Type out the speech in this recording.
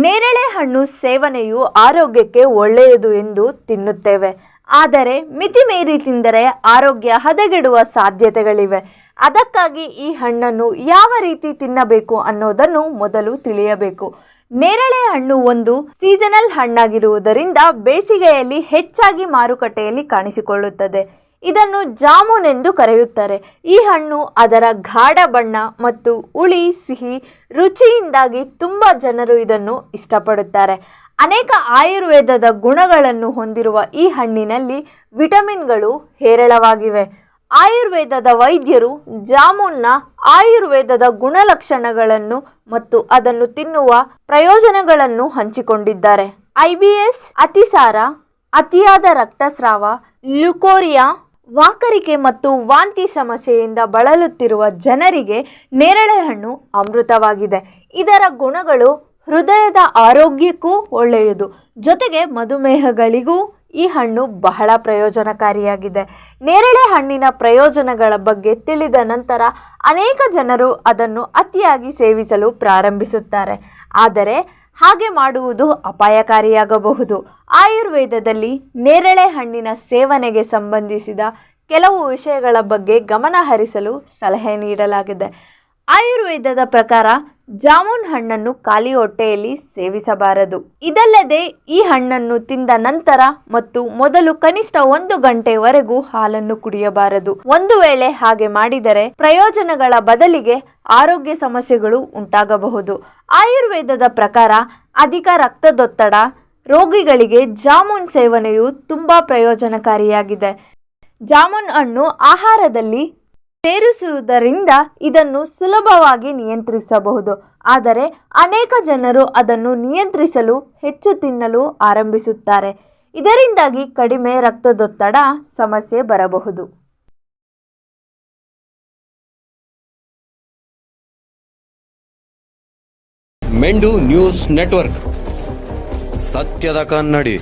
ನೇರಳೆ ಹಣ್ಣು ಸೇವನೆಯು ಆರೋಗ್ಯಕ್ಕೆ ಒಳ್ಳೆಯದು ಎಂದು ತಿನ್ನುತ್ತೇವೆ. ಆದರೆ ಮಿತಿ ಮೀರಿ ತಿಂದರೆ ಆರೋಗ್ಯ ಹದಗೆಡುವ ಸಾಧ್ಯತೆಗಳಿವೆ. ಅದಕ್ಕಾಗಿ ಈ ಹಣ್ಣನ್ನು ಯಾವ ರೀತಿ ತಿನ್ನಬೇಕು ಅನ್ನೋದನ್ನು ಮೊದಲು ತಿಳಿಯಬೇಕು. ನೇರಳೆ ಹಣ್ಣು ಒಂದು ಸೀಸನಲ್ ಹಣ್ಣಾಗಿರುವುದರಿಂದ ಬೇಸಿಗೆಯಲ್ಲಿ ಹೆಚ್ಚಾಗಿ ಮಾರುಕಟ್ಟೆಯಲ್ಲಿ ಕಾಣಿಸಿಕೊಳ್ಳುತ್ತದೆ. ಇದನ್ನು ಜಾಮೂನ್ ಎಂದು ಕರೆಯುತ್ತಾರೆ. ಈ ಹಣ್ಣು ಅದರ ಗಾಢ ಬಣ್ಣ ಮತ್ತು ಹುಳಿ ಸಿಹಿ ರುಚಿಯಿಂದಾಗಿ ತುಂಬ ಜನರು ಇದನ್ನು ಇಷ್ಟಪಡುತ್ತಾರೆ. ಅನೇಕ ಆಯುರ್ವೇದದ ಗುಣಗಳನ್ನು ಹೊಂದಿರುವ ಈ ಹಣ್ಣಿನಲ್ಲಿ ವಿಟಮಿನ್ಗಳು ಹೇರಳವಾಗಿವೆ. ಆಯುರ್ವೇದದ ವೈದ್ಯರು ಜಾಮೂನ್ನ ಆಯುರ್ವೇದದ ಗುಣಲಕ್ಷಣಗಳನ್ನು ಮತ್ತು ಅದನ್ನು ತಿನ್ನುವ ಪ್ರಯೋಜನಗಳನ್ನು ಹಂಚಿಕೊಂಡಿದ್ದಾರೆ. IBS, ಅತಿಸಾರ, ಅತಿಯಾದ ರಕ್ತಸ್ರಾವ, ಲ್ಯುಕೋರಿಯಾ, ವಾಕರಿಕೆ ಮತ್ತು ವಾಂತಿ ಸಮಸ್ಯೆಯಿಂದ ಬಳಲುತ್ತಿರುವ ಜನರಿಗೆ ನೇರಳೆ ಹಣ್ಣು ಅಮೃತವಾಗಿದೆ. ಇದರ ಗುಣಗಳು ಹೃದಯದ ಆರೋಗ್ಯಕ್ಕೂ ಒಳ್ಳೆಯದು. ಜೊತೆಗೆ ಮಧುಮೇಹಗಳಿಗೂ ಈ ಹಣ್ಣು ಬಹಳ ಪ್ರಯೋಜನಕಾರಿಯಾಗಿದೆ. ನೇರಳೆ ಹಣ್ಣಿನ ಪ್ರಯೋಜನಗಳ ಬಗ್ಗೆ ತಿಳಿದ ನಂತರ ಅನೇಕ ಜನರು ಅದನ್ನು ಅತಿಯಾಗಿ ಸೇವಿಸಲು ಪ್ರಾರಂಭಿಸುತ್ತಾರೆ. ಆದರೆ ಹಾಗೆ ಮಾಡುವುದು ಅಪಾಯಕಾರಿಯಾಗಬಹುದು. ಆಯುರ್ವೇದದಲ್ಲಿ ನೇರಳೆ ಹಣ್ಣಿನ ಸೇವನೆಗೆ ಸಂಬಂಧಿಸಿದ ಕೆಲವು ವಿಷಯಗಳ ಬಗ್ಗೆ ಗಮನ ಹರಿಸಲು ಸಲಹೆ ನೀಡಲಾಗಿದೆ. ಆಯುರ್ವೇದದ ಪ್ರಕಾರ ಜಾಮೂನ್ ಹಣ್ಣನ್ನು ಖಾಲಿ ಹೊಟ್ಟೆಯಲ್ಲಿ ಸೇವಿಸಬಾರದು. ಇದಲ್ಲದೆ ಈ ಹಣ್ಣನ್ನು ತಿಂದ ನಂತರ ಮತ್ತು ಮೊದಲು ಕನಿಷ್ಠ 1 ಗಂಟೆವರೆಗೂ ಹಾಲನ್ನು ಕುಡಿಯಬಾರದು. ಒಂದು ವೇಳೆ ಹಾಗೆ ಮಾಡಿದರೆ ಪ್ರಯೋಜನಗಳ ಬದಲಿಗೆ ಆರೋಗ್ಯ ಸಮಸ್ಯೆಗಳು ಉಂಟಾಗಬಹುದು. ಆಯುರ್ವೇದದ ಪ್ರಕಾರ ಅಧಿಕ ರಕ್ತದೊತ್ತಡ ರೋಗಿಗಳಿಗೆ ಜಾಮೂನ್ ಸೇವನೆಯು ತುಂಬ ಪ್ರಯೋಜನಕಾರಿಯಾಗಿದೆ. ಜಾಮೂನ್ ಹಣ್ಣು ಆಹಾರದಲ್ಲಿ ಸೇರಿಸುವುದರಿಂದ ಇದನ್ನು ಸುಲಭವಾಗಿ ನಿಯಂತ್ರಿಸಬಹುದು. ಆದರೆ ಅನೇಕ ಜನರು ಅದನ್ನು ನಿಯಂತ್ರಿಸಲು ಹೆಚ್ಚು ತಿನ್ನಲು ಆರಂಭಿಸುತ್ತಾರೆ. ಇದರಿಂದಾಗಿ ಕಡಿಮೆ ರಕ್ತದೊತ್ತಡ ಸಮಸ್ಯೆ ಬರಬಹುದು. ಮೆಂಡು ನ್ಯೂಸ್ ನೆಟ್ವರ್ಕ್, ಸತ್ಯದ ಕನ್ನಡಿ.